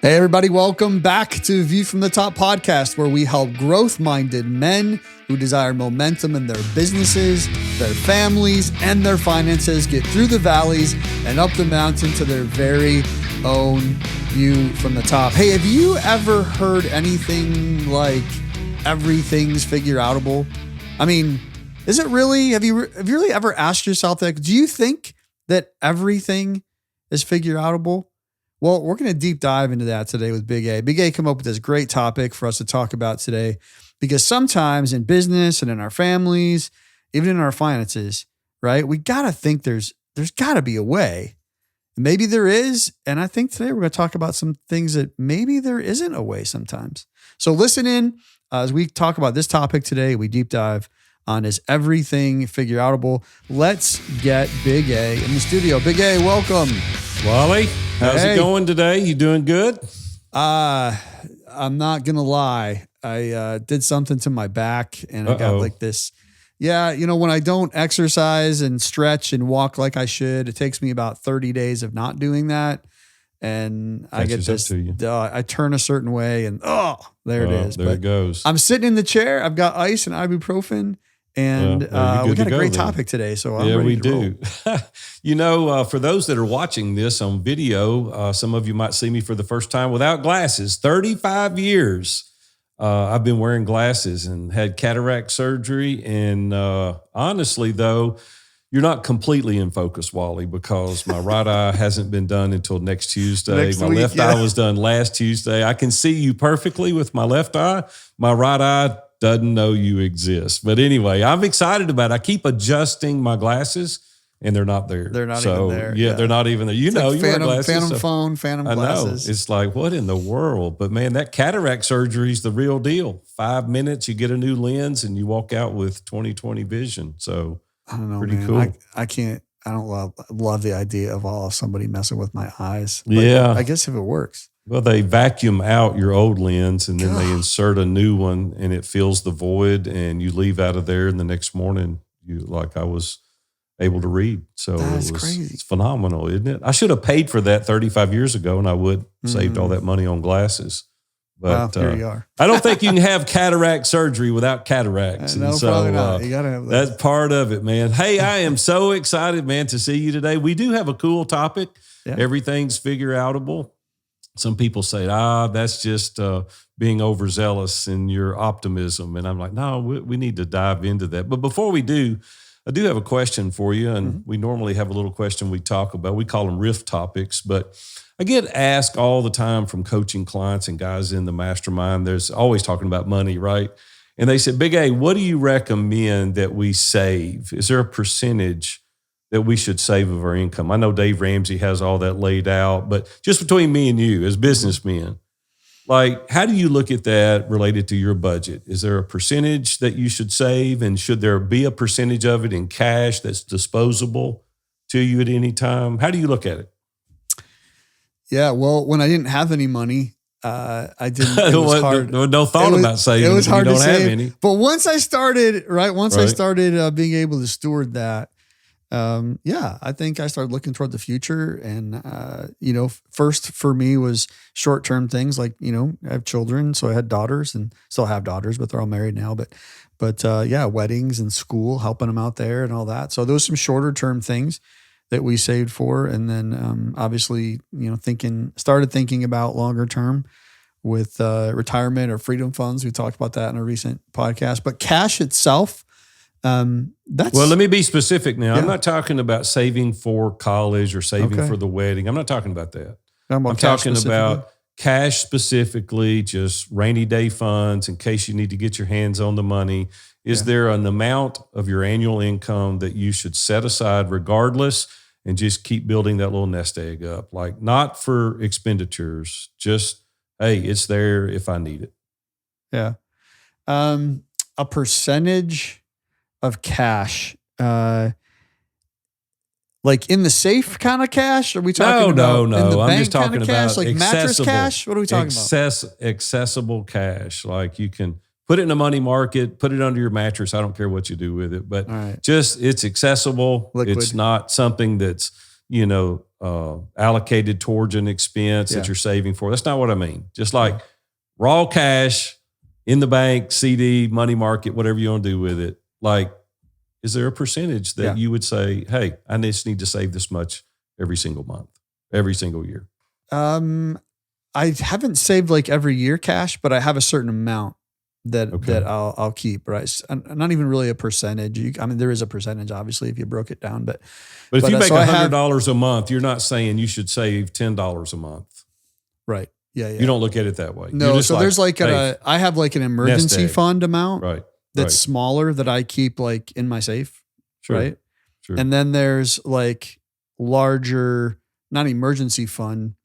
Hey, everybody, welcome back to View from the Top podcast, where we help growth-minded men who desire momentum in their businesses, their families, and their finances get through the valleys and up the mountain to their very own view from the top. Hey, have you ever heard anything like everything's figureoutable? I mean, is it really? Have you really ever asked yourself that? Do you think that everything is figureoutable? Well, we're going to deep dive into that today with Big A. Big A came up with this great topic for us to talk about today, because sometimes in business and in our families, even in our finances, right, we got to think there's got to be a way. Maybe there is. And I think today we're going to talk about some things that maybe there isn't a way sometimes. So listen in as we talk about this topic today. We deep dive on is everything figureoutable. Let's get Big A in the studio. Big A, welcome. Wally, how's it going today? You doing good? I'm not going to lie. I did something to my back and I got like this. Yeah, you know, when I don't exercise and stretch and walk like I should, it takes me about 30 days of not doing that. And I get this, I turn a certain way and there it is. There it goes. I'm sitting in the chair. I've got ice and ibuprofen. And we got a great topic today, so I'm ready to roll. You know, for those that are watching this on video, some of you might see me for the first time without glasses. 35 years I've been wearing glasses and had cataract surgery. And honestly, though, you're not completely in focus, Wally, because my right eye hasn't been done until next Tuesday. My left eye was done last Tuesday. I can see you perfectly with my left eye. My right eye doesn't know you exist. But anyway, I'm excited about it. I keep adjusting my glasses and they're not there. They're not even there. Yeah, they're not even there. You know, like you wear glasses. Phantom phone, phantom glasses. I know. It's like, what in the world? But man, that cataract surgery is the real deal. 5 minutes, you get a new lens and you walk out with 20/20 vision. So I don't know, pretty man. cool. I don't love the idea of somebody messing with my eyes. But yeah. I guess if it works. Well, they vacuum out your old lens and then they insert a new one and it fills the void and you leave out of there. And the next morning, I was able to read. So that's crazy. It's phenomenal, isn't it? I should have paid for that 35 years ago and I would saved all that money on glasses. But here you are. I don't think you can have cataract surgery without cataracts. No, probably not. You got to have that. That's part of it, man. Hey, I am so excited, man, to see you today. We do have a cool topic. Yeah. Everything's figureoutable. Some people say, that's just being overzealous in your optimism. And I'm like, no, we need to dive into that. But before we do, I do have a question for you. And we normally have a little question we talk about. We call them riff topics. But I get asked all the time from coaching clients and guys in the mastermind. There's always talking about money, right? And they said, Big A, what do you recommend that we save? Is there a percentage that we should save of our income? I know Dave Ramsey has all that laid out, but just between me and you as businessmen, like, how do you look at that related to your budget? Is there a percentage that you should save? And should there be a percentage of it in cash that's disposable to you at any time? How do you look at it? Yeah, well, when I didn't have any money, I didn't. It was hard. No thought about saving. It was hard to save. Have any. But once I started, I started being able to steward that. I think I started looking toward the future, and first for me was short-term things like, I have children, so I had daughters and still have daughters, but they're all married now. But weddings and school, helping them out there and all that. So those some shorter-term things that we saved for, and then obviously, started thinking about longer term with retirement or freedom funds. We talked about that in a recent podcast. But cash itself. Well, let me be specific now. Yeah. I'm not talking about saving for college or saving for the wedding. I'm not talking about that. I'm talking about cash specifically, just rainy day funds in case you need to get your hands on the money. Is there an amount of your annual income that you should set aside regardless and just keep building that little nest egg up? Like, not for expenditures, just, hey, it's there if I need it. Yeah. A percentage of cash, like in the safe kind of cash? Are we talking about no. In the I'm bank just talking kind of about cash, like mattress cash? What are we talking about? Accessible cash. Like, you can put it in a money market, put it under your mattress. I don't care what you do with it, but just it's accessible. Liquid. It's not something that's, allocated towards an expense that you're saving for. That's not what I mean. Just like raw cash in the bank, CD, money market, whatever you want to do with it. Like, is there a percentage that you would say, hey, I just need to save this much every single month, every single year? I haven't saved like every year cash, but I have a certain amount that I'll keep, right? Not even really a percentage. There is a percentage, obviously, if you broke it down, but if you make $100 a month, you're not saying you should save $10 a month. Right. Yeah. You don't look at it that way. No. So there's like I have like an emergency fund amount. Right. That's smaller that I keep like in my safe. Sure. Right. Sure. And then there's like larger, not emergency fund,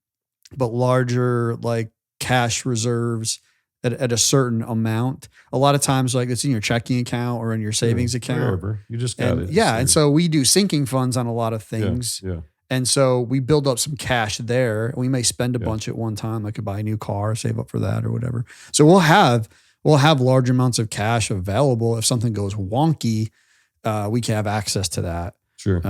but larger like cash reserves at a certain amount. A lot of times, like it's in your checking account or in your savings account. Wherever. You just got it. Yeah. And so we do sinking funds on a lot of things. Yeah. And so we build up some cash there. We may spend a bunch at one time. I could buy a new car, save up for that or whatever. So we'll have large amounts of cash available. If something goes wonky, we can have access to that. Sure.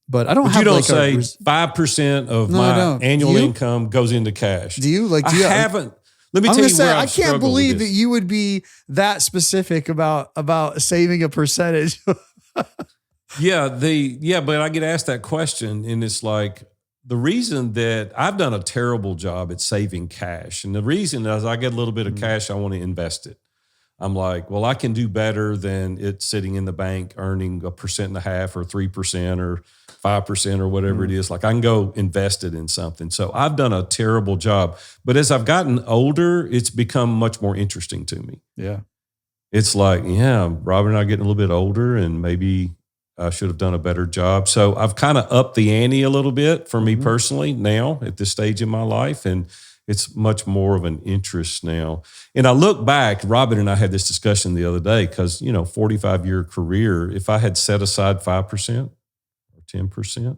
But I don't have. You don't like say 5% of my annual income goes into cash. Do you? Like, I haven't. Let me tell you where I can't believe that you would be that specific about saving a percentage. But I get asked that question, and it's like the reason that I've done a terrible job at saving cash, and the reason is I get a little bit of cash, I want to invest it. I'm like, well, I can do better than it sitting in the bank earning 1.5% or 3% or 5% or whatever it is. Like I can go invest it in something. So I've done a terrible job. But as I've gotten older, it's become much more interesting to me. Yeah. It's like, Robert and I are getting a little bit older and maybe I should have done a better job. So I've kind of upped the ante a little bit for me personally now at this stage in my life. And it's much more of an interest now. And I look back, Robin and I had this discussion the other day because, 45-year career, if I had set aside 5% or 10%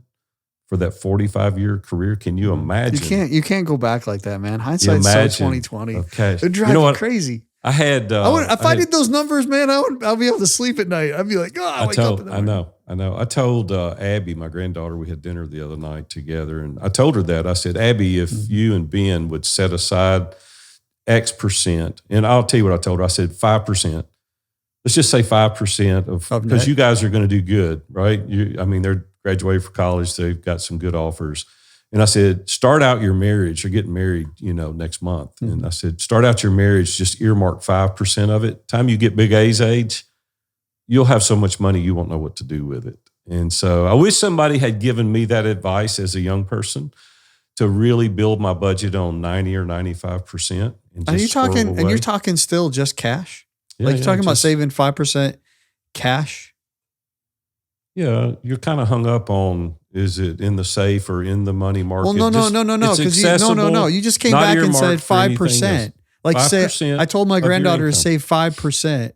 for that 45-year career, can you imagine? You can't go back like that, man. Hindsight's so 2020. Okay. It drives me crazy. I had. If I did those numbers, man, I'll be able to sleep at night. I'd be like, I wake up in the morning. I know. I told Abby, my granddaughter, we had dinner the other night together, and I told her that. I said, Abby, if you and Ben would set aside X percent, and I'll tell you what I told her. I said 5%. Let's just say 5% because you guys are going to do good, right? They're graduated from college. They've got some good offers. And I said, start out your marriage. You're getting married, next month. And I said, start out your marriage, just earmark 5% of it. Time you get Big A's age, you'll have so much money you won't know what to do with it. And so I wish somebody had given me that advice as a young person to really build my budget on 90 or 95%. And you're talking still just cash? Yeah, you're talking about saving 5% cash? Yeah, you're kind of hung up on, is it in the safe or in the money market? Well, no. Because you just came back and said 5%. Like 5%, say, I told my granddaughter to save 5%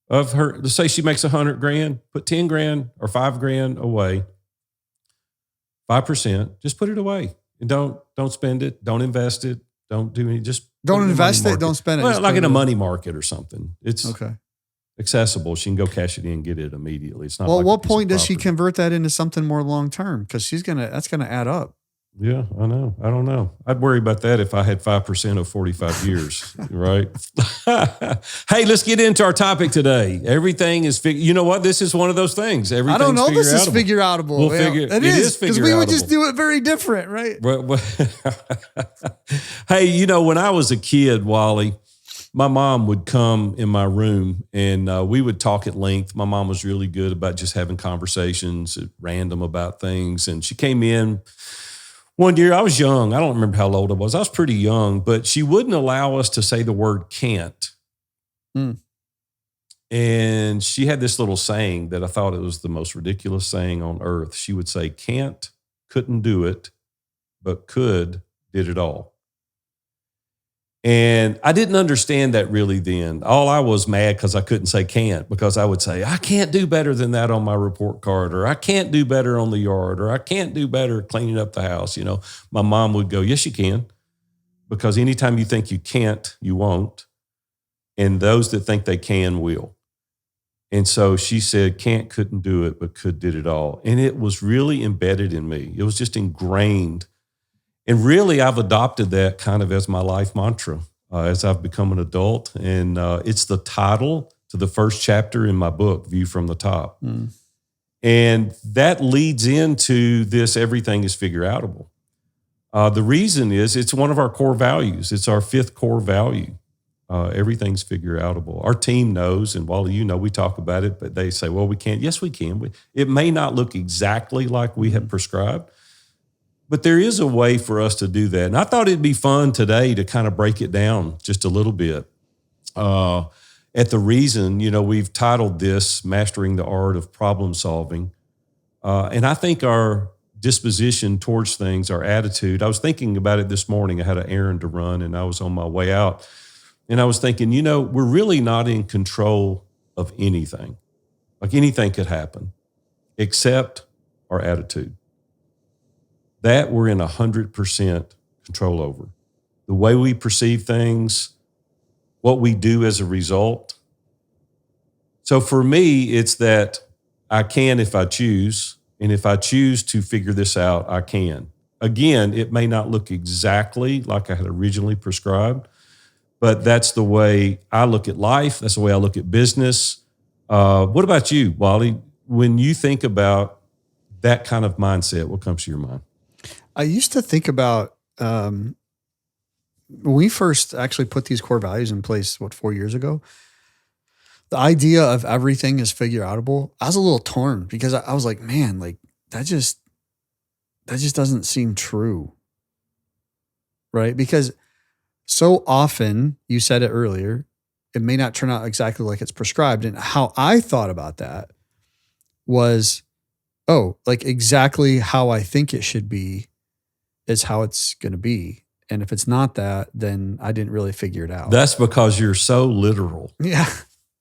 of her. Let's say she makes $100,000, put $10,000 or $5,000 away. 5%, just put it away and don't spend it. Don't invest it. Don't do any. Just don't invest it. Don't spend it. Well, like in a money market or something. It's okay. Accessible. She can go cash it in and get it immediately. It's not. Well, at what point does she convert that into something more long term? Because that's gonna add up. Yeah, I know. I don't know. I'd worry about that if I had 5% of 45 years, right? Hey, let's get into our topic today. Everything is you know what? This is one of those things. I don't know. This is figureoutable. It is because we would just do it very different, right? Hey, when I was a kid, Wally, my mom would come in my room and we would talk at length. My mom was really good about just having conversations at random about things. And she came in one year. I was young. I don't remember how old I was. I was pretty young, but she wouldn't allow us to say the word can't. And she had this little saying that I thought it was the most ridiculous saying on earth. She would say, can't, couldn't do it, but could, did it all. And I didn't understand that really then. All I was mad because I couldn't say can't, because I would say, I can't do better than that on my report card, or I can't do better on the yard, or I can't do better cleaning up the house. My mom would go, yes, you can. Because anytime you think you can't, you won't. And those that think they can will. And so she said, can't, couldn't do it, but could, did it all. And it was really embedded in me. It was just ingrained. And really, I've adopted that kind of as my life mantra as I've become an adult. And it's the title to the first chapter in my book, View from the Top. And that leads into this, everything is figureoutable. The reason is it's one of our core values. It's our fifth core value. Everything's figureoutable. Our team knows, and Wally, we talk about it, but they say, well, we can't. Yes, we can. It may not look exactly like we have prescribed, but there is a way for us to do that. And I thought it'd be fun today to kind of break it down just a little bit. At the reason, we've titled this Mastering the Art of Problem Solving. And I think our disposition towards things, our attitude, I was thinking about it this morning. I had an errand to run and I was on my way out. And I was thinking, we're really not in control of anything. Like anything could happen except our attitude. That we're in 100% control over. The way we perceive things, what we do as a result. So for me, it's that I can if I choose. And if I choose to figure this out, I can. Again, it may not look exactly like I had originally prescribed, but that's the way I look at life. That's the way I look at business. What about you, Wally? When you think about that kind of mindset, what comes to your mind? I used to think about when we first actually put these core values in place, 4 years ago, the idea of everything is figureoutable, I was a little torn because I was like, man, like that just doesn't seem true. Right? Because so often, you said it earlier, it may not turn out exactly like it's prescribed. And how I thought about that was, like exactly how I think it should be is how it's going to be. And if it's not that, then I didn't really figure it out. That's because you're so literal. Yeah.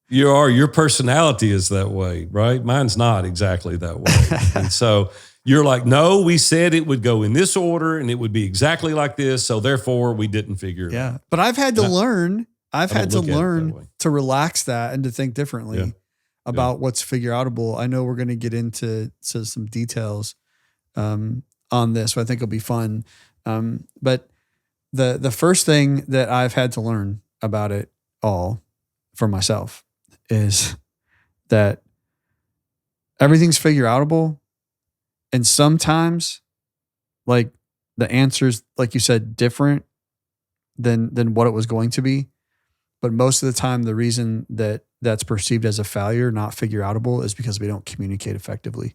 Your personality is that way, right? Mine's not exactly that way. And so you're like, no, we said it would go in this order and it would be exactly like this. So therefore we didn't figure it out. But I've had to learn, to relax that and to think differently about what's figureoutable. I know we're going to get into some details on this, so I think it'll be fun. But the first thing that I've had to learn about it all for myself is that everything's figureoutable. And sometimes like the answer's, like you said, different than what it was going to be. But most of the time, the reason that that's perceived as a failure, not figureoutable, is because we don't communicate effectively.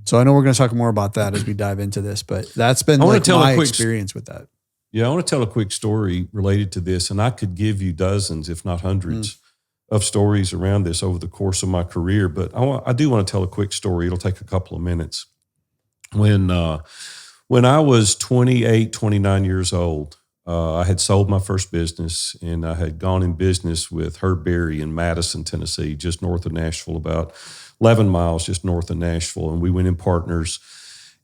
So I know we're going to talk more about that as we dive into this, but that's been my experience with that. Yeah, I want to tell a quick story related to this, and I could give you dozens, if not hundreds, of stories around this over the course of my career. But I do want to tell a quick story. It'll take a couple of minutes. When I was 28, 29 years old, I had sold my first business, and I had gone in business with Herb Berry in Madison, Tennessee, just north of Nashville, about 11 miles just north of Nashville. And we went in partners,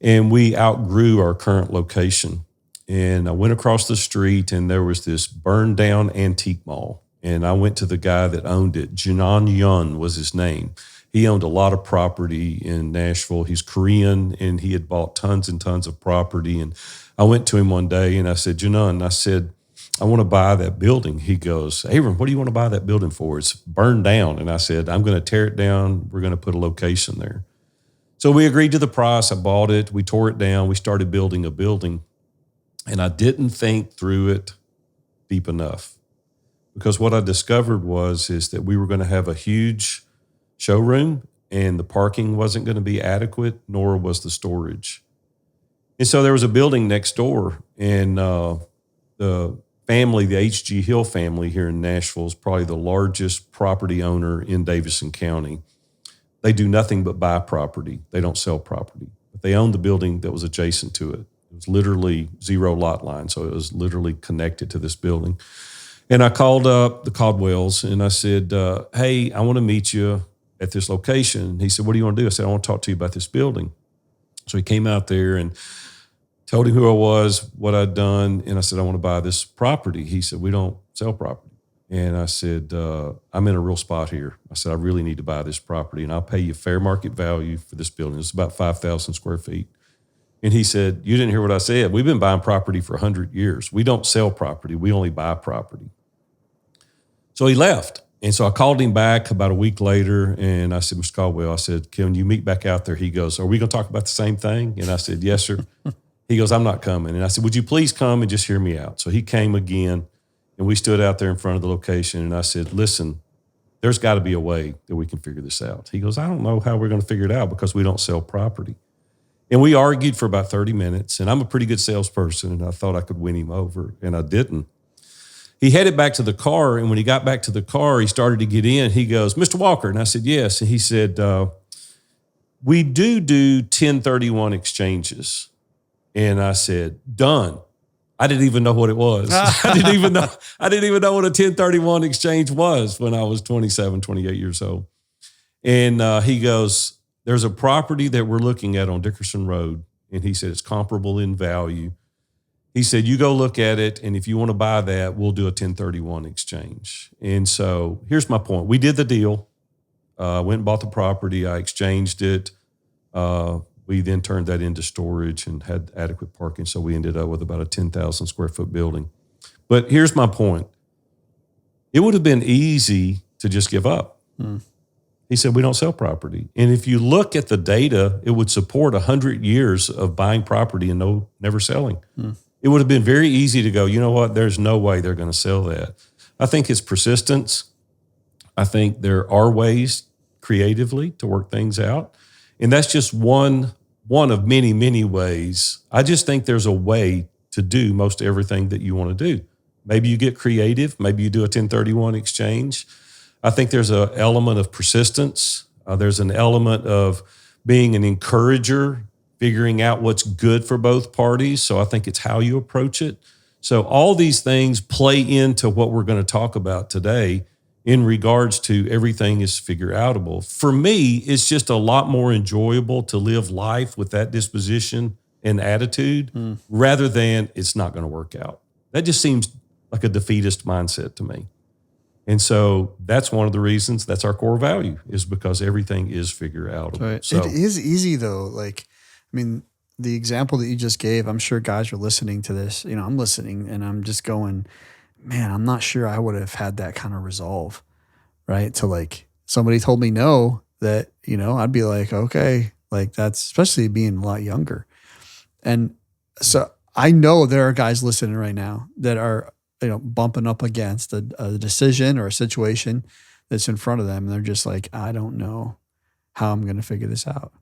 and we outgrew our current location. And I went across the street, and there was this burned down antique mall. And I went to the guy that owned it. Jinan Yun was his name. He owned a lot of property in Nashville. He's Korean, and he had bought tons and tons of property. And I went to him one day, and I said, Jinan, I said, I want to buy that building. He goes, Abram, what do you want to buy that building for? It's burned down. And I said, I'm going to tear it down. We're going to put a location there. So we agreed to the price. I bought it. We tore it down. We started building a building. And I didn't think through it deep enough. Because what I discovered is that we were going to have a huge showroom, and the parking wasn't going to be adequate, nor was the storage. And so there was a building next door, and the family, the H.G. Hill family here in Nashville, is probably the largest property owner in Davidson County. They do nothing but buy property. They don't sell property. But they owned the building that was adjacent to it. It was literally zero lot line, so it was literally connected to this building. And I called up the Caldwells, and I said, hey, I want to meet you at this location. He said, what do you want to do? I said, I want to talk to you about this building. So he came out there and told him who I was, what I'd done, and I said, I want to buy this property. He said, we don't sell property. And I said, I'm in a real spot here. I said, I really need to buy this property, and I'll pay you fair market value for this building. It's about 5,000 square feet. And he said, you didn't hear what I said. We've been buying property for 100 years. We don't sell property. We only buy property. So he left. And so I called him back about a week later, and I said, Mr. Caldwell, I said, can you meet back out there? He goes, are we going to talk about the same thing? And I said, yes, sir. He goes, I'm not coming. And I said, would you please come and just hear me out? So he came again, and we stood out there in front of the location, and I said, listen, there's got to be a way that we can figure this out. He goes, I don't know how we're going to figure it out because we don't sell property. And we argued for about 30 minutes, and I'm a pretty good salesperson, and I thought I could win him over, and I didn't. He headed back to the car, and when he got back to the car, he started to get in. He goes, Mr. Walker, and I said, yes. And he said, we do 1031 exchanges. And I said, done. I didn't even know what it was. I didn't even know what a 1031 exchange was when I was 27, 28 years old. And he goes, there's a property that we're looking at on Dickerson Road. And he said, it's comparable in value. He said, you go look at it, and if you want to buy that, we'll do a 1031 exchange. And so here's my point. We did the deal. Went and bought the property. I exchanged it. We then turned that into storage and had adequate parking. So we ended up with about a 10,000 square foot building. But here's my point. It would have been easy to just give up. He said, we don't sell property. And if you look at the data, it would support 100 years of buying property and never selling. It would have been very easy to go, you know what, there's no way they're going to sell that. I think it's persistence. I think there are ways creatively to work things out. And that's just one of many, many ways. I just think there's a way to do most everything that you want to do. Maybe you get creative. Maybe you do a 1031 exchange. I think there's an element of persistence. There's an element of being an encourager, figuring out what's good for both parties. So I think it's how you approach it. So all these things play into what we're going to talk about today in regards to everything is figureoutable. For me, it's just a lot more enjoyable to live life with that disposition and attitude rather than it's not going to work out. That just seems like a defeatist mindset to me. And so that's one of the reasons that's our core value is because everything is figureoutable. Right. So, it is easy though. Like, I mean, the example that you just gave, I'm sure guys are listening to this. You know, I'm listening and I'm just going, man, I'm not sure I would have had that kind of resolve, right? To like, somebody told me no, that, you know, I'd be like, okay, like that's, especially being a lot younger. And so I know there are guys listening right now that are, you know, bumping up against a decision or a situation that's in front of them. And they're just like, I don't know how I'm going to figure this out.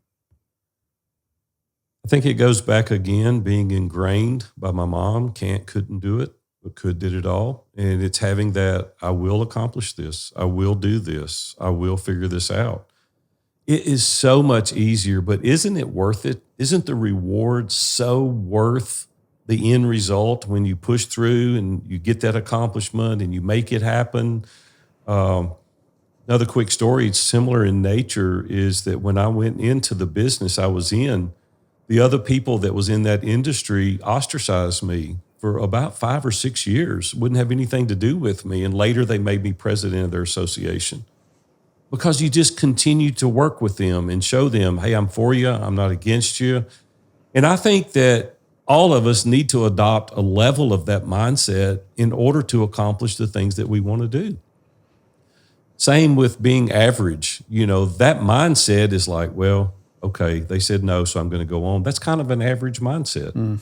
I think it goes back again, being ingrained by my mom, couldn't do it, but could did it all. And it's having that, I will accomplish this. I will do this. I will figure this out. It is so much easier, but isn't it worth it? Isn't the reward so worth the end result when you push through and you get that accomplishment and you make it happen? Another quick story, it's similar in nature, is that when I went into the business I was in, the other people that was in that industry ostracized me for about 5 or 6 years, wouldn't have anything to do with me. And later they made me president of their association because you just continue to work with them and show them, hey, I'm for you. I'm not against you. And I think that all of us need to adopt a level of that mindset in order to accomplish the things that we want to do. Same with being average. You know, that mindset is like, well, okay, they said no, so I'm going to go on. That's kind of an average mindset.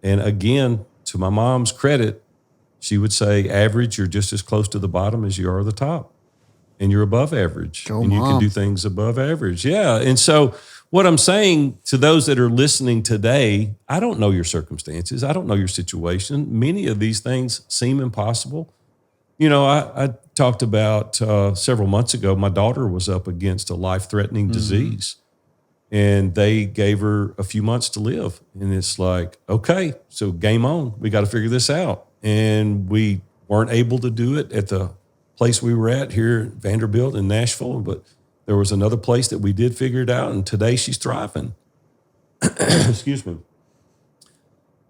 And again, to my mom's credit, she would say, average, you're just as close to the bottom as you are the top. And you're above average. Go, and you Mom. can do things above average. Yeah. And so what I'm saying to those that are listening today, I don't know your circumstances. I don't know your situation. Many of these things seem impossible. You know, I talked about several months ago, my daughter was up against a life-threatening disease. And they gave her a few months to live. And it's like, okay, so game on. We got to figure this out. And we weren't able to do it at the place we were at here at Vanderbilt in Nashville, but there was another place that we did figure it out. And today she's thriving. Excuse me.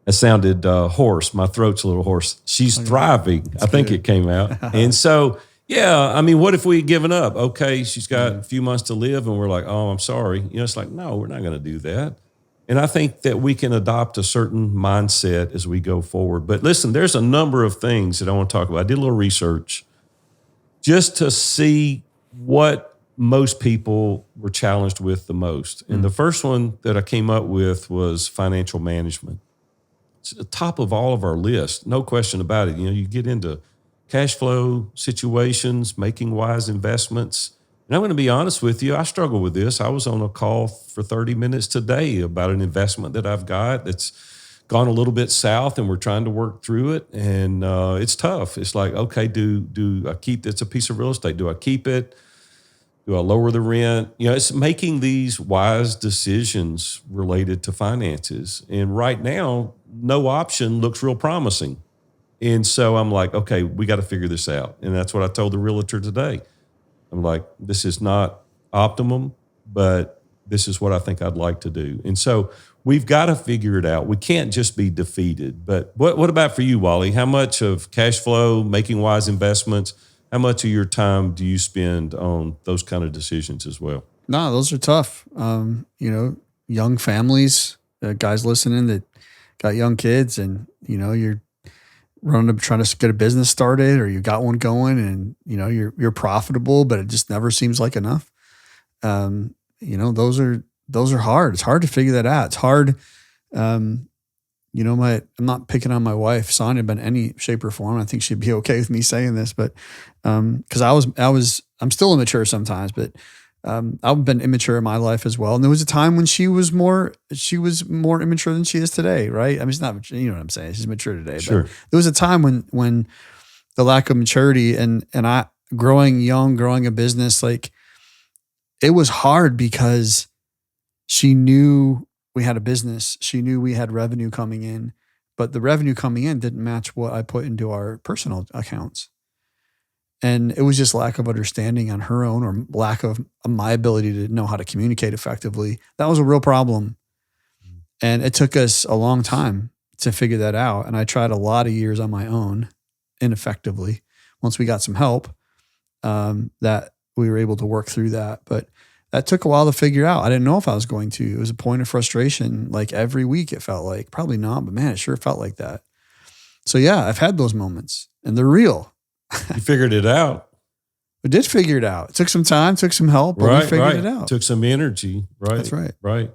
That sounded hoarse. My throat's a little hoarse. She's thriving. I think it came out. And so, yeah, I mean, what if we had given up? Okay, she's got a few months to live, and we're like, oh, I'm sorry. You know, it's like, no, we're not going to do that. And I think that we can adopt a certain mindset as we go forward. But listen, there's a number of things that I want to talk about. I did a little research just to see what most people were challenged with the most. And the first one that I came up with was financial management. It's the top of all of our list, no question about it. You know, you get into cash flow situations, making wise investments. And I'm going to be honest with you, I struggle with this. I was on a call for 30 minutes today about an investment that I've got that's gone a little bit south, and we're trying to work through it. And it's tough. It's like, okay, do I keep, it's a piece of real estate. Do I keep it? Do I lower the rent? You know, it's making these wise decisions related to finances. And right now, no option looks real promising. And so I'm like, okay, we got to figure this out. And that's what I told the realtor today. I'm like, this is not optimum, but this is what I think I'd like to do. And so we've got to figure it out. We can't just be defeated. But what about for you, Wally? How much of cash flow, making wise investments, how much of your time do you spend on those kind of decisions as well? No, those are tough. You know, young families, guys listening that got young kids, and, you know, you're running up trying to get a business started, or you got one going, and, you know, you're profitable, but it just never seems like enough. You know, those are hard. It's hard to figure that out. It's hard. You know, I'm not picking on my wife, Sonia, in any shape or form. I think she'd be okay with me saying this, but because I'm still immature sometimes, but I've been immature in my life as well. And there was a time when she was more immature than she is today, right? I mean, it's not, you know what I'm saying? She's mature today. Sure. But there was a time when the lack of maturity and I growing a business, like, it was hard because she knew we had a business. She knew we had revenue coming in, but the revenue coming in didn't match what I put into our personal accounts. And it was just lack of understanding on her own, or lack of my ability to know how to communicate effectively. That was a real problem. And it took us a long time to figure that out. And I tried a lot of years on my own, ineffectively. Once we got some help, that we were able to work through that. But that took a while to figure out. I didn't know if I was going to. It was a point of frustration. Like every week it felt like, probably not, but man, it sure felt like that. So yeah, I've had those moments, and they're real. You figured it out. We did figure it out. It took some time, took some help, but we figured it out. Took some energy. Right. That's right. Right.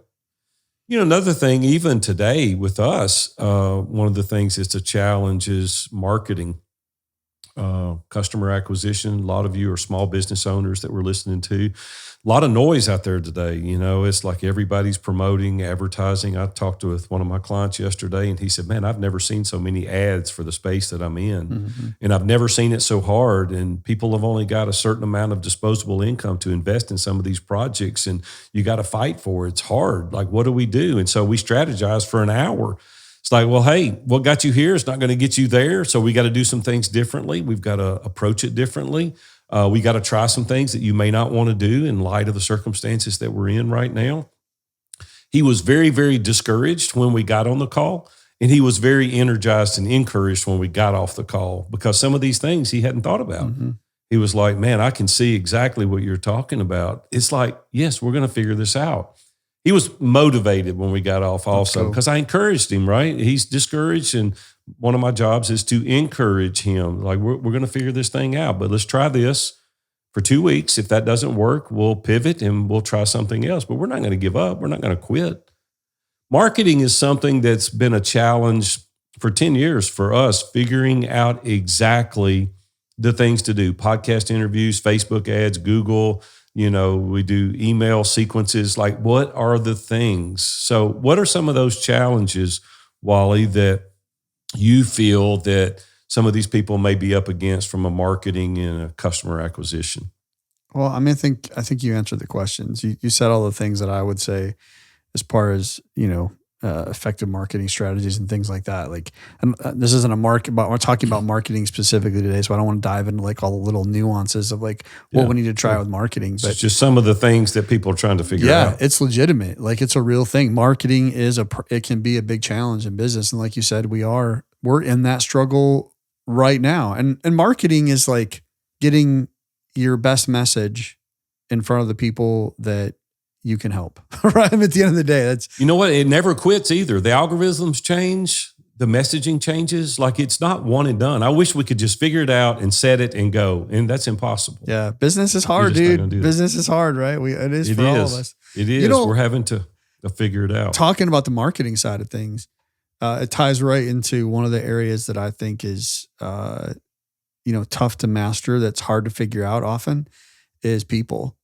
You know, another thing, even today with us, one of the things that's a challenge is marketing. Customer acquisition. A lot of you are small business owners that we're listening to. A lot of noise out there today. You know, it's like everybody's promoting, advertising. I talked with one of my clients yesterday, and he said, man, I've never seen so many ads for the space that I'm in. Mm-hmm. And I've never seen it so hard. And people have only got a certain amount of disposable income to invest in some of these projects. And you got to fight for it. It's hard. Like, what do we do? And so we strategize for an hour. It's like, well, hey, what got you here is not going to get you there. So we got to do some things differently. We've got to approach it differently. We got to try some things that you may not want to do in light of the circumstances that we're in right now. He was very, very discouraged when we got on the call, and he was very energized and encouraged when we got off the call, because some of these things he hadn't thought about. Mm-hmm. He was like, man, I can see exactly what you're talking about. It's like, yes, we're going to figure this out. He was motivated when we got off also, because I encouraged him, right? He's discouraged, and one of my jobs is to encourage him. Like, we're going to figure this thing out, but let's try this for 2 weeks. If that doesn't work, we'll pivot and we'll try something else, but we're not going to give up. We're not going to quit. Marketing is something that's been a challenge for 10 years for us, figuring out exactly the things to do. Podcast interviews, Facebook ads, Google. You know, we do email sequences. Like, what are the things? So what are some of those challenges, Wally, that you feel that some of these people may be up against from a marketing and a customer acquisition? Well, I mean, I think you answered the questions. You said all the things that I would say as far as, you know, effective marketing strategies and things like that. Like, this isn't a market, but we're talking about marketing specifically today. So I don't want to dive into like all the little nuances of like what we need to try with marketing. But it's just some of the things that people are trying to figure out. Yeah, it's legitimate. Like, it's a real thing. Marketing it can be a big challenge in business. And like you said, we're in that struggle right now. And marketing is like getting your best message in front of the people that you can help, right? At the end of the day, you know what? It never quits either. The algorithms change, the messaging changes. Like, it's not one and done. I wish we could just figure it out and set it and go. And that's impossible. Yeah. Business is hard, dude. Business is hard, right? It is for all of us. It is. We're having to figure it out. Talking about the marketing side of things, it ties right into one of the areas that I think is, tough to master. That's hard to figure out often is people.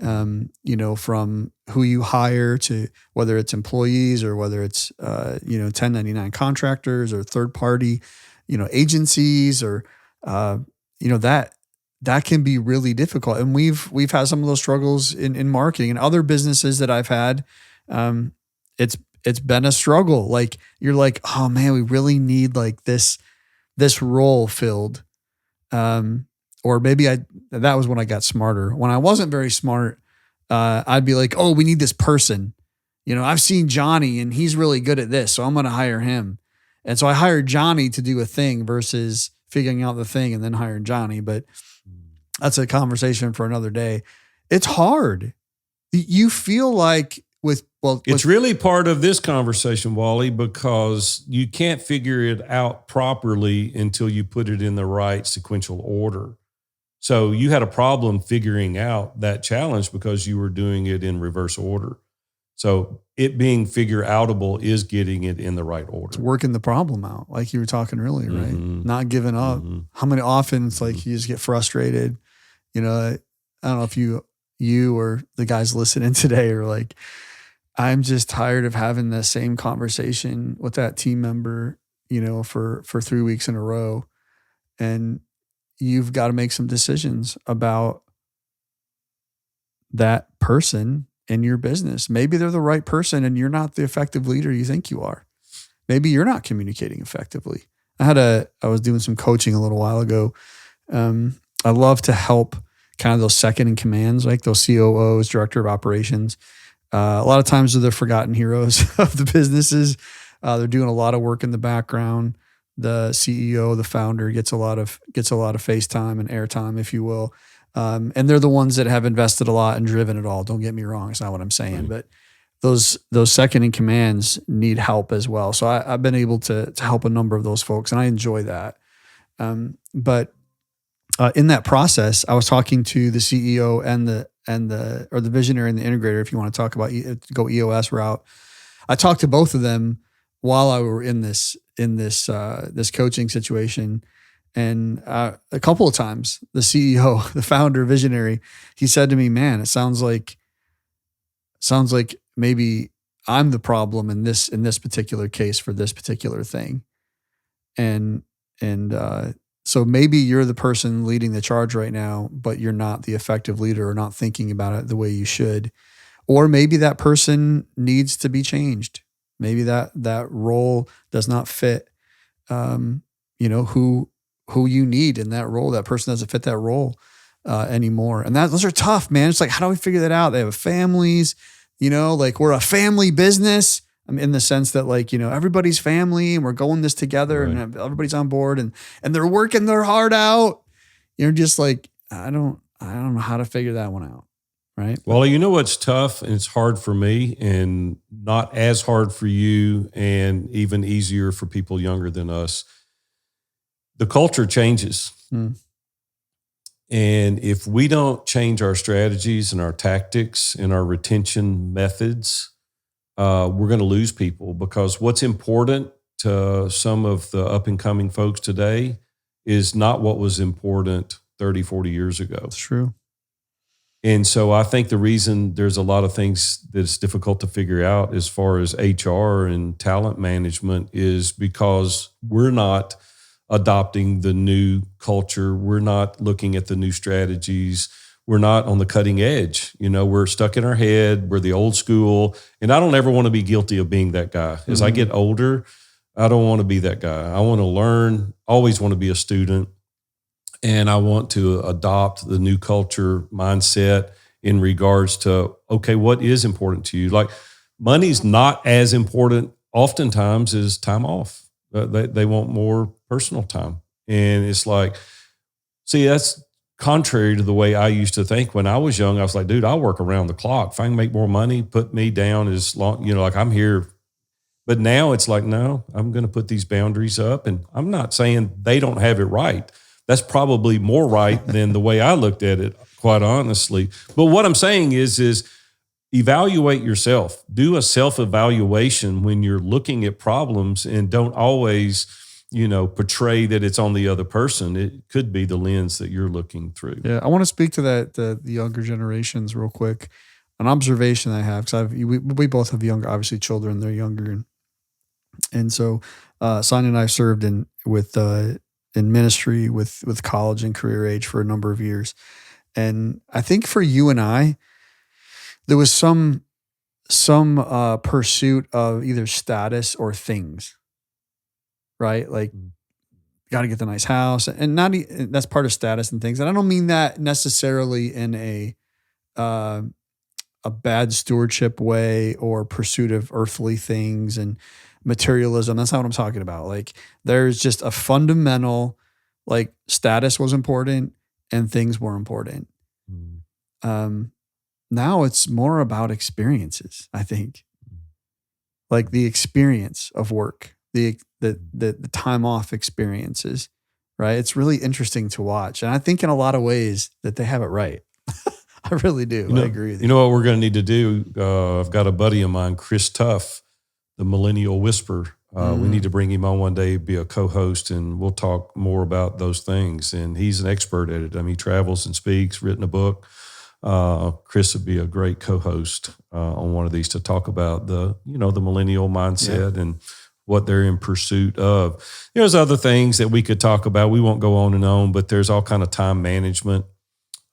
From who you hire to whether it's employees or whether it's, 1099 contractors or third party, agencies or, that can be really difficult. And we've had some of those struggles in marketing and other businesses that I've had. It's been a struggle. Like, you're like, oh man, we really need like this role filled. Or maybe that was when I got smarter. When I wasn't very smart, I'd be like, oh, we need this person. I've seen Johnny and he's really good at this, so I'm going to hire him. And so I hired Johnny to do a thing versus figuring out the thing and then hiring Johnny. But that's a conversation for another day. It's hard. You feel like it's really part of this conversation, Wally, because you can't figure it out properly until you put it in the right sequential order. So you had a problem figuring out that challenge because you were doing it in reverse order. So it being figureoutable is getting it in the right order. It's working the problem out, like you were talking earlier, right? Not giving up. How many often it's like you just get frustrated. I don't know if you or the guys listening today are like, I'm just tired of having the same conversation with that team member, for 3 weeks in a row. And you've got to make some decisions about that person in your business. Maybe they're the right person and you're not the effective leader you think you are. Maybe you're not communicating effectively. I was doing some coaching a little while ago. I love to help kind of those second in commands, like those COOs, director of operations. A lot of times they're the forgotten heroes of the businesses. They're doing a lot of work in the background. The CEO, the founder gets a lot of face time and airtime, if you will. And they're the ones that have invested a lot and driven it all. Don't get me wrong. It's not what I'm saying, but those second in commands need help as well. So I've been able to help a number of those folks and I enjoy that. But in that process, I was talking to the CEO and the visionary and the integrator, if you want to talk about go EOS route. I talked to both of them while I were in this coaching situation. And a couple of times the CEO, the founder, visionary, he said to me, man, it sounds like maybe I'm the problem in this particular case for this particular thing. And so maybe you're the person leading the charge right now, but you're not the effective leader or not thinking about it the way you should. Or maybe that person needs to be changed. Maybe that role does not fit, who you need in that role. That person doesn't fit that role anymore. And those are tough, man. It's like, how do we figure that out? They have families, like we're a family business. I'm in the sense that everybody's family and we're going this together and everybody's on board and they're working their heart out. You're just like, I don't know how to figure that one out. Right. Well, what's tough and it's hard for me and not as hard for you and even easier for people younger than us. The culture changes. And if we don't change our strategies and our tactics and our retention methods, we're going to lose people because what's important to some of the up and coming folks today is not what was important 30, 40 years ago. That's true. And so I think the reason there's a lot of things that's difficult to figure out as far as HR and talent management is because we're not adopting the new culture. We're not looking at the new strategies. we're not on the cutting edge. We're stuck in our head. We're the old school. And I don't ever want to be guilty of being that guy. As I get older, I don't want to be that guy. I want to learn, always want to be a student. And I want to adopt the new culture mindset in regards to, okay, what is important to you? Like, money's not as important oftentimes as time off. They want more personal time. And it's like, see, that's contrary to the way I used to think when I was young. I was like, dude, I'll work around the clock. If I can make more money, put me down as long, like I'm here. But now it's like, no, I'm going to put these boundaries up. And I'm not saying they don't have it right. That's probably more right than the way I looked at it, quite honestly. But what I'm saying is evaluate yourself. Do a self-evaluation when you're looking at problems, and don't always, portray that it's on the other person. It could be the lens that you're looking through. Yeah, I want to speak to that, the younger generations real quick. An observation I have, because we both have younger, obviously children, they're younger. And so Sonia and I served in ministry with college and career age for a number of years. And I think for you and I, there was some pursuit of either status or things, right? Like, got to get the nice house, and that's part of status and things. And I don't mean that necessarily in a bad stewardship way or pursuit of earthly things and materialism. That's not what I'm talking about. Like, there's just a fundamental, like, status was important and things were important. Now it's more about experiences, I think. Like the experience of work, the time off experiences, right? It's really interesting to watch. And I think in a lot of ways that they have it right. I really do. I agree with you. You know what we're going to need to do? I've got a buddy of mine, Chris Tuff, the Millennial Whisperer. We need to bring him on one day, be a co-host, and we'll talk more about those things. And he's an expert at it. I mean, he travels and speaks, written a book. Chris would be a great co-host on one of these to talk about the millennial mindset and what they're in pursuit of. There's other things that we could talk about. We won't go on and on, but there's all kind of time management.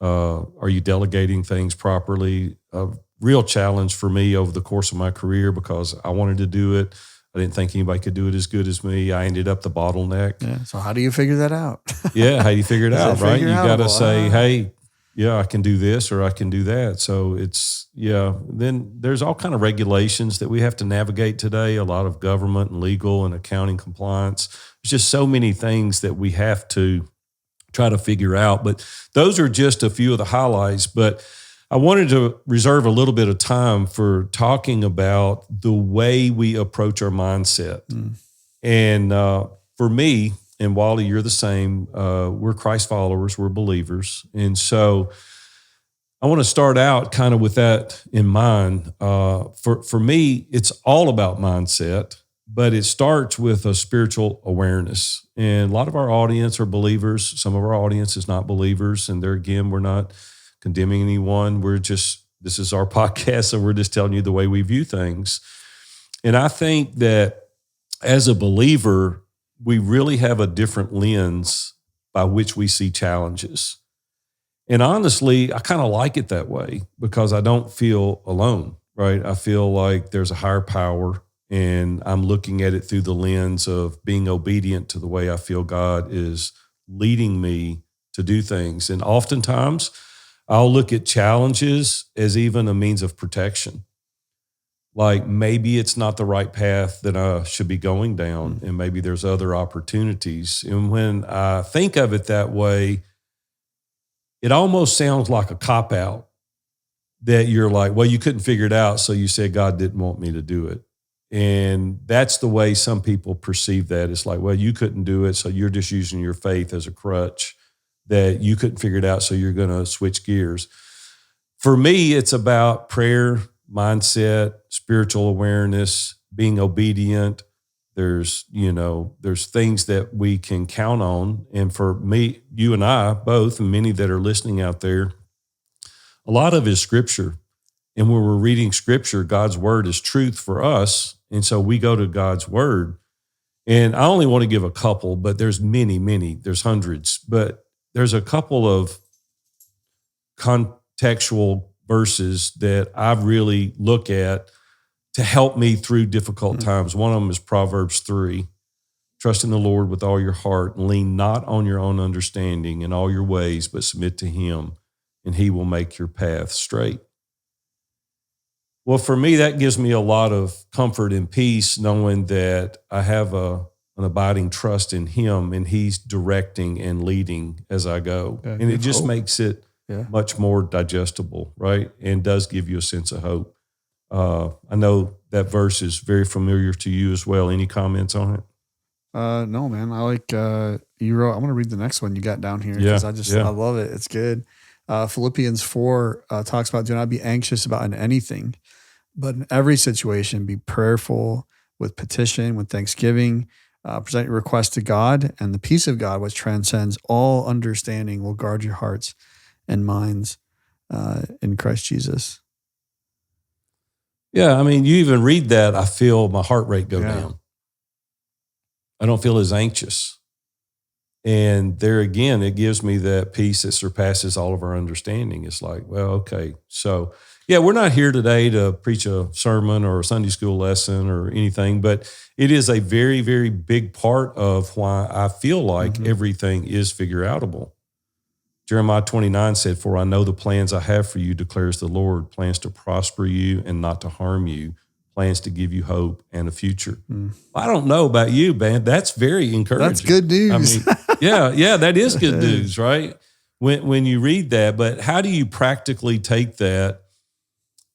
Are you delegating things properly? A real challenge for me over the course of my career, because I wanted to do it. I didn't think anybody could do it as good as me. I ended up the bottleneck. Yeah. So how do you figure that out? Yeah. How do you figure it out, right? You got to say, hey, yeah, I can do this or I can do that. So then there's all kind of regulations that we have to navigate today, a lot of government and legal and accounting compliance. There's just so many things that we have to try to figure out. But those are just a few of the highlights. But I wanted to reserve a little bit of time for talking about the way we approach our mindset. And for me, and Wally, you're the same. We're Christ followers. We're believers. And so I want to start out kind of with that in mind. For me, it's all about mindset, but it starts with a spiritual awareness. And a lot of our audience are believers. Some of our audience is not believers. And we're not condemning anyone. This is our podcast, so we're just telling you the way we view things. And I think that as a believer, we really have a different lens by which we see challenges. And honestly, I kind of like it that way because I don't feel alone, right? I feel like there's a higher power, and I'm looking at it through the lens of being obedient to the way I feel God is leading me to do things. And oftentimes, I'll look at challenges as even a means of protection. Like, maybe it's not the right path that I should be going down, and maybe there's other opportunities. And when I think of it that way, it almost sounds like a cop-out that you're like, well, you couldn't figure it out, so you said God didn't want me to do it. And that's the way some people perceive that. It's like, well, you couldn't do it, so you're just using your faith as a crutch, that you couldn't figure it out, so you're going to switch gears. For me, it's about prayer, mindset, spiritual awareness, being obedient. There's things that we can count on. And for me, you and I both, and many that are listening out there, a lot of it is scripture. And when we're reading scripture, God's word is truth for us. And so we go to God's word. And I only want to give a couple, but there's many, there's hundreds. But there's a couple of contextual verses that I really look at to help me through difficult times. One of them is Proverbs 3. Trust in the Lord with all your heart and lean not on your own understanding in all your ways, but submit to him, and he will make your path straight. Well, for me, that gives me a lot of comfort and peace knowing that I have an abiding trust in him, and he's directing and leading as I go. Yeah, and it just makes it much more digestible, right? And does give you a sense of hope. I know that verse is very familiar to you as well. Any comments on it? No, man. I like you wrote. I'm going to read the next one you got down here because I love it. It's good. Philippians 4 talks about do not be anxious about anything, but in every situation be prayerful with petition, with thanksgiving. Present your request to God, and the peace of God, which transcends all understanding, will guard your hearts and minds in Christ Jesus. Yeah, I mean, you even read that, I feel my heart rate go down. I don't feel as anxious. And there again, it gives me that peace that surpasses all of our understanding. It's like, well, okay. So, yeah, we're not here today to preach a sermon or a Sunday school lesson or anything, but it is a very, very big part of why I feel like everything is figureoutable. Jeremiah 29 said, for I know the plans I have for you, declares the Lord, plans to prosper you and not to harm you, plans to give you hope and a future. I don't know about you, man. That's very encouraging. That's good news. I mean, yeah, that is good news, right? When you read that, but how do you practically take that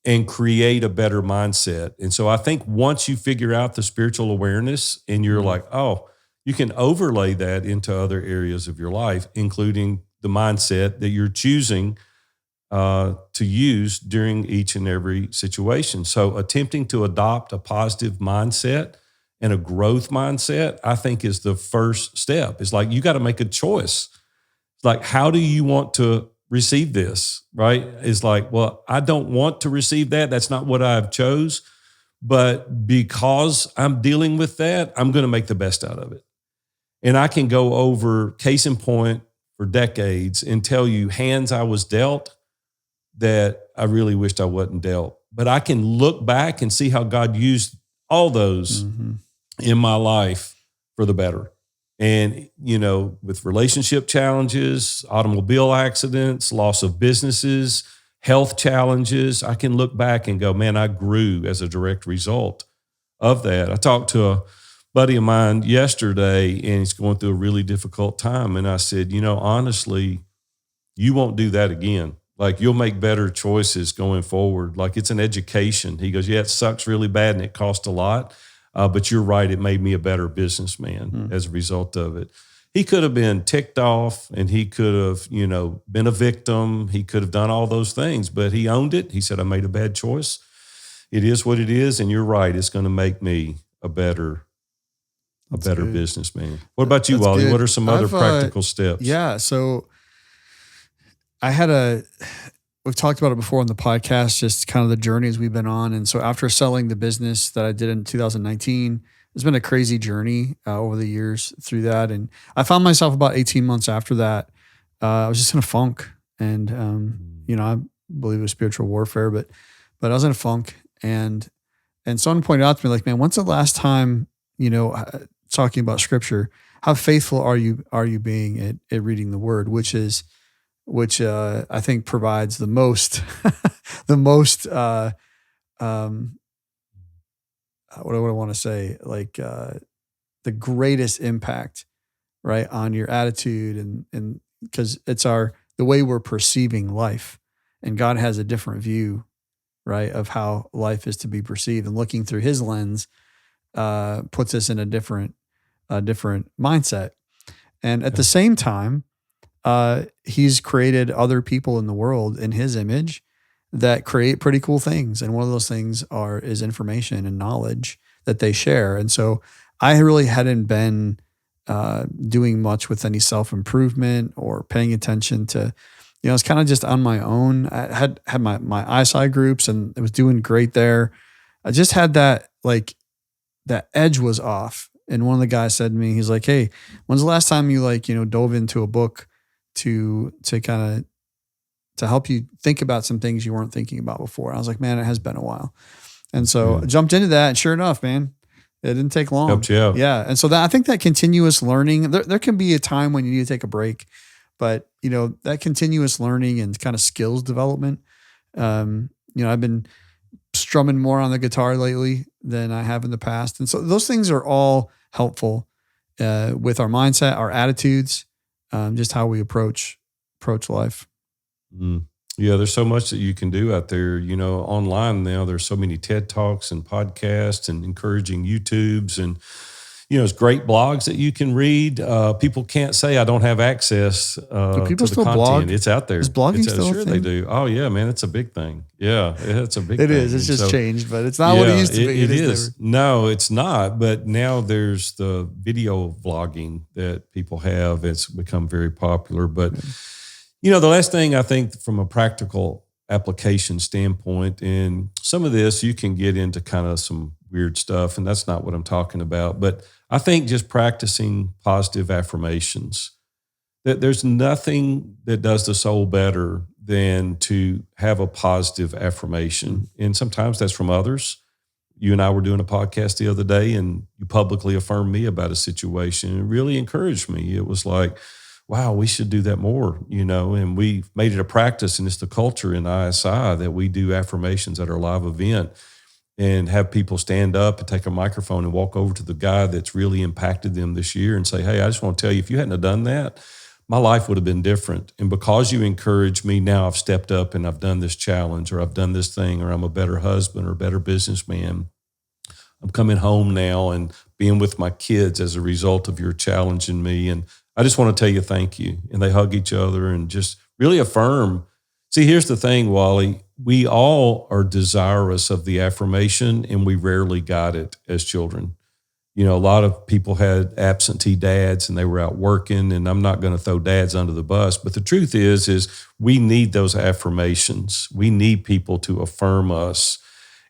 and create a better mindset? And so I think once you figure out the spiritual awareness and you're like, oh, you can overlay that into other areas of your life, including the mindset that you're choosing to use during each and every situation. So attempting to adopt a positive mindset and a growth mindset, I think is the first step. It's like, you got to make a choice. It's like, how do you want to receive this, right? It's like, well, I don't want to receive that. That's not what I've chose. But because I'm dealing with that, I'm going to make the best out of it. And I can go over case in point for decades and tell you hands I was dealt that I really wished I wasn't dealt. But I can look back and see how God used all those in my life for the better. And, you know, with relationship challenges, automobile accidents, loss of businesses, health challenges, I can look back and go, man, I grew as a direct result of that. I talked to a buddy of mine yesterday, and he's going through a really difficult time. And I said, you know, honestly, you won't do that again. Like, you'll make better choices going forward. Like, it's an education. He goes, yeah, it sucks really bad and it cost a lot. But you're right, it made me a better businessman as a result of it. He could have been ticked off and he could have, you know, been a victim. He could have done all those things, but he owned it. He said, I made a bad choice. It is what it is. And you're right, it's going to make me a better businessman. What about you, Wally? Good. What are some other practical steps? Yeah. So we've talked about it before on the podcast, just kind of the journeys we've been on. And so after selling the business that I did in 2019, it's been a crazy journey over the years through that. And I found myself about 18 months after that, I was just in a funk. And, you know, I believe it was spiritual warfare, but I was in a funk. And someone pointed out to me, like, man, when's the last time, you know, talking about scripture, how faithful are you being at reading the word, which I think provides the most, what do I want to say? Like, the greatest impact, right, on your attitude and because it's the way we're perceiving life, and God has a different view, right, of how life is to be perceived, and looking through his lens, puts us in a different mindset. And at the same time, he's created other people in the world in his image that create pretty cool things. And one of those things is information and knowledge that they share. And so I really hadn't been doing much with any self-improvement or paying attention to, you know, it's kind of just on my own. I had my eyesight groups and it was doing great there. I just had that, like, that edge was off. And one of the guys said to me, he's like, hey, when's the last time you, like, you know, dove into a book to to help you think about some things you weren't thinking about before. I was like, man, it has been a while. And so I jumped into that, and sure enough, man, it didn't take long. Helped you out. Yeah. And so I think that continuous learning, there can be a time when you need to take a break, but that continuous learning and kind of skills development, I've been strumming more on the guitar lately than I have in the past. And so those things are all helpful with our mindset, our attitudes, just how we approach life. Mm. Yeah, there's so much that you can do out there. Online now, there's so many TED Talks and podcasts and encouraging YouTubes and, it's great blogs that you can read. People can't say I don't have access to the content. Blog? It's out there. Is blogging still a thing? Sure they do. Oh, yeah, man, it's a big thing. Yeah, it's a big thing. It is. It's just changed, but it's not what it used to be. It is. No, it's not. But now there's the video vlogging that people have. It's become very popular. But the last thing I think from a practical application standpoint, and some of this you can get into kind of some weird stuff, and that's not what I'm talking about. But I think just practicing positive affirmations, that there's nothing that does the soul better than to have a positive affirmation. And sometimes that's from others. You and I were doing a podcast the other day, and you publicly affirmed me about a situation. It really encouraged me. It was like, wow, we should do that more, and we made it a practice, and it's the culture in ISI that we do affirmations at our live event and have people stand up and take a microphone and walk over to the guy that's really impacted them this year and say, hey, I just want to tell you, if you hadn't have done that, my life would have been different. And because you encouraged me, now I've stepped up and I've done this challenge, or I've done this thing, or I'm a better husband or a better businessman. I'm coming home now and being with my kids as a result of your challenging me. And I just want to tell you thank you. And they hug each other and just really affirm. See, here's the thing, Wally. We all are desirous of the affirmation, and we rarely got it as children. A lot of people had absentee dads and they were out working, and I'm not going to throw dads under the bus. But the truth is we need those affirmations. We need people to affirm us.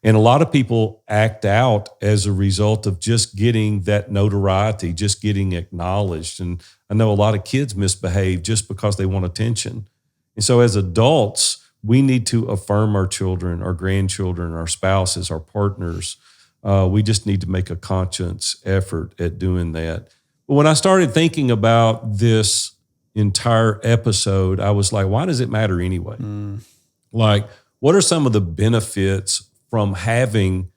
And a lot of people act out as a result of just getting that notoriety, just getting acknowledged. And I know a lot of kids misbehave just because they want attention. And so as adults, we need to affirm our children, our grandchildren, our spouses, our partners. We just need to make a conscious effort at doing that. But when I started thinking about this entire episode, I was like, why does it matter anyway? Like, what are some of the benefits from having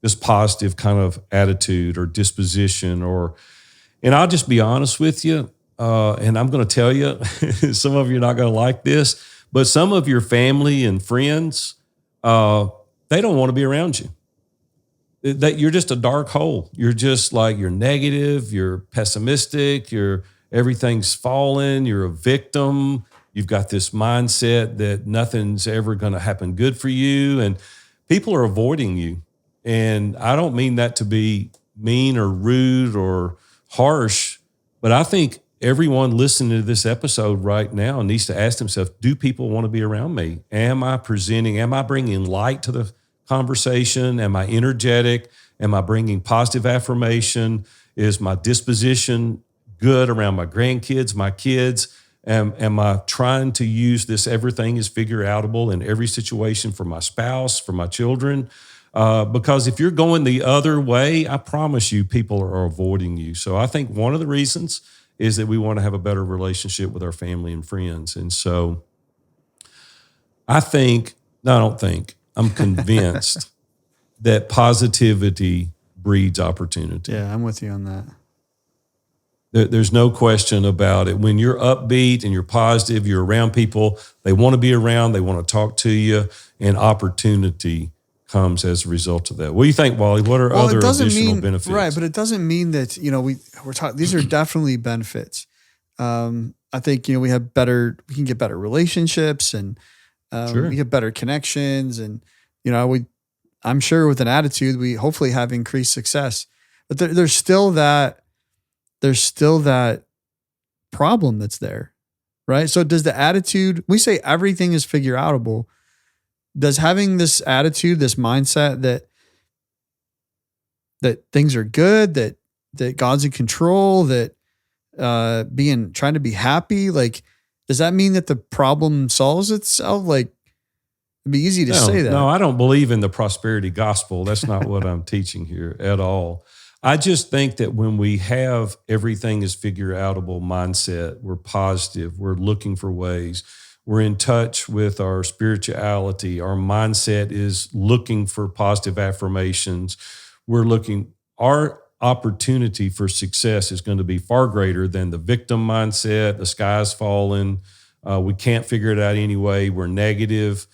this positive kind of attitude or disposition? And I'll just be honest with you, and I'm going to tell you, some of you are not going to like this, but some of your family and friends, they don't want to be around you. That you're just a dark hole. You're just like, you're negative, you're pessimistic, everything's fallen, you're a victim. You've got this mindset that nothing's ever going to happen good for you, and people are avoiding you. And I don't mean that to be mean or rude or harsh, but I think everyone listening to this episode right now needs to ask themselves, do people want to be around me? Am I bringing light to the conversation? Am I energetic? Am I bringing positive affirmation? Is my disposition good around my grandkids, my kids? Am I trying to use this everything is figureoutable in every situation for my spouse, for my children? Because if you're going the other way, I promise you people are avoiding you. So I think one of the reasons is that we want to have a better relationship with our family and friends. And so I'm convinced that positivity breeds opportunity. Yeah, I'm with you on that. There's no question about it. When you're upbeat and you're positive, you're around people, they want to be around, they want to talk to you, and opportunity comes as a result of that. What do you think, Wally? What are other additional benefits? Right, but it doesn't mean that, we're talking, these are definitely benefits. I think, we can get better relationships, and Sure. we get better connections, and, I'm sure with an attitude, we hopefully have increased success, but there's still that problem that's there, right? So does the attitude, we say everything is figureoutable. Does having this attitude, this mindset that things are good, that God's in control, that trying to be happy, like does that mean that the problem solves itself? Like, it'd be easy to say that. No, I don't believe in the prosperity gospel. That's not what I'm teaching here at all. I just think that when we have everything is figureoutable mindset, we're positive, we're looking for ways, we're in touch with our spirituality, our mindset is looking for positive affirmations. Our opportunity for success is going to be far greater than the victim mindset, the sky's falling, we can't figure it out anyway, we're negative.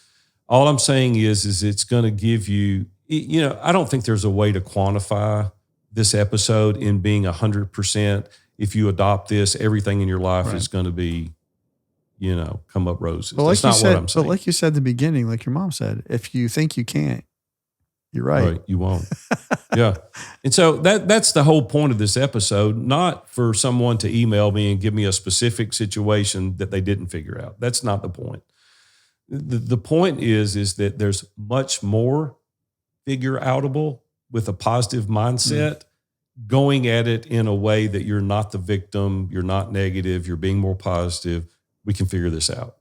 All I'm saying is it's going to give you, I don't think there's a way to quantify this episode in being 100%. If you adopt this, everything in your life is going to be, come up roses. But like That's not what I'm saying. But like you said at the beginning, like your mom said, if you think you can't, you're right. You won't. Yeah. And so that's the whole point of this episode, not for someone to email me and give me a specific situation that they didn't figure out. That's not the point. The point is that there's much more figureoutable with a positive mindset, going at it in a way that you're not the victim, you're not negative, you're being more positive. We can figure this out.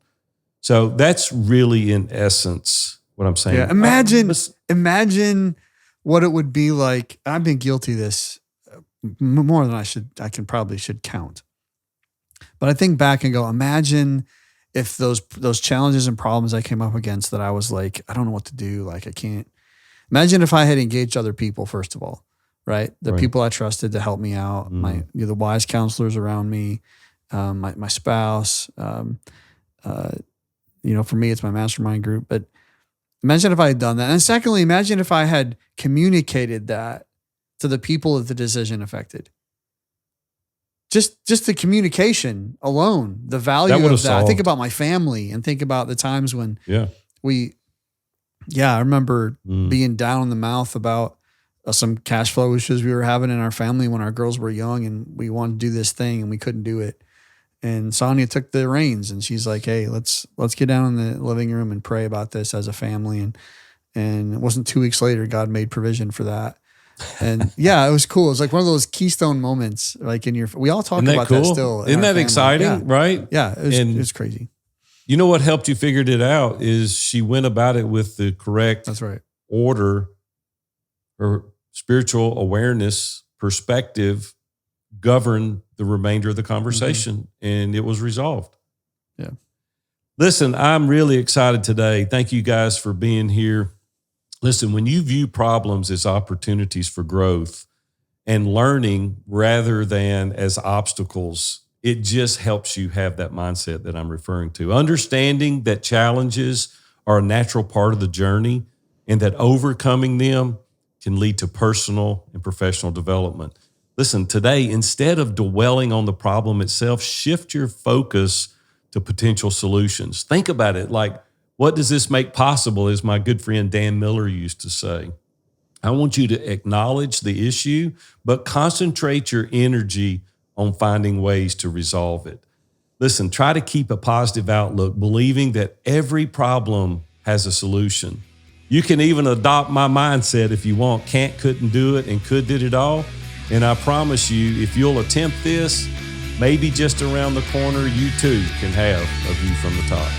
So that's really in essence what I'm saying. Yeah, imagine what it would be like. I've been guilty of this more than I probably should count. But I think back and go, imagine if those challenges and problems I came up against that I was like, I don't know what to do. Like, I can't. Imagine if I had engaged other people, first of all, right? The people I trusted to help me out, the wise counselors around me, my spouse, for me, it's my mastermind group. But imagine if I had done that. And secondly, imagine if I had communicated that to the people that the decision affected. Just the communication alone, the value of that. Solved. I think about my family and think about the times when I remember being down in the mouth about some cash flow issues we were having in our family when our girls were young and we wanted to do this thing and we couldn't do it. And Sonia took the reins and she's like, hey, let's get down in the living room and pray about this as a family. And it wasn't 2 weeks later, God made provision for that. And it was cool. It was like one of those keystone moments, like we all talk about that still. Isn't that exciting? Right? Yeah. It was crazy. You know what helped you figure it out is she went about it with the correct order or spiritual awareness, perspective, govern the remainder of the conversation, and it was resolved. Yeah. Listen, I'm really excited today. Thank you guys for being here. Listen, when you view problems as opportunities for growth and learning rather than as obstacles, it just helps you have that mindset that I'm referring to. Understanding that challenges are a natural part of the journey and that overcoming them can lead to personal and professional development. Listen, today, instead of dwelling on the problem itself, shift your focus to potential solutions. Think about it like, what does this make possible, as my good friend Dan Miller used to say. I want you to acknowledge the issue, but concentrate your energy on finding ways to resolve it. Listen, try to keep a positive outlook, believing that every problem has a solution. You can even adopt my mindset if you want. Can't, couldn't do it, and could did it all. And I promise you, if you'll attempt this, maybe just around the corner, you too can have a view from the top.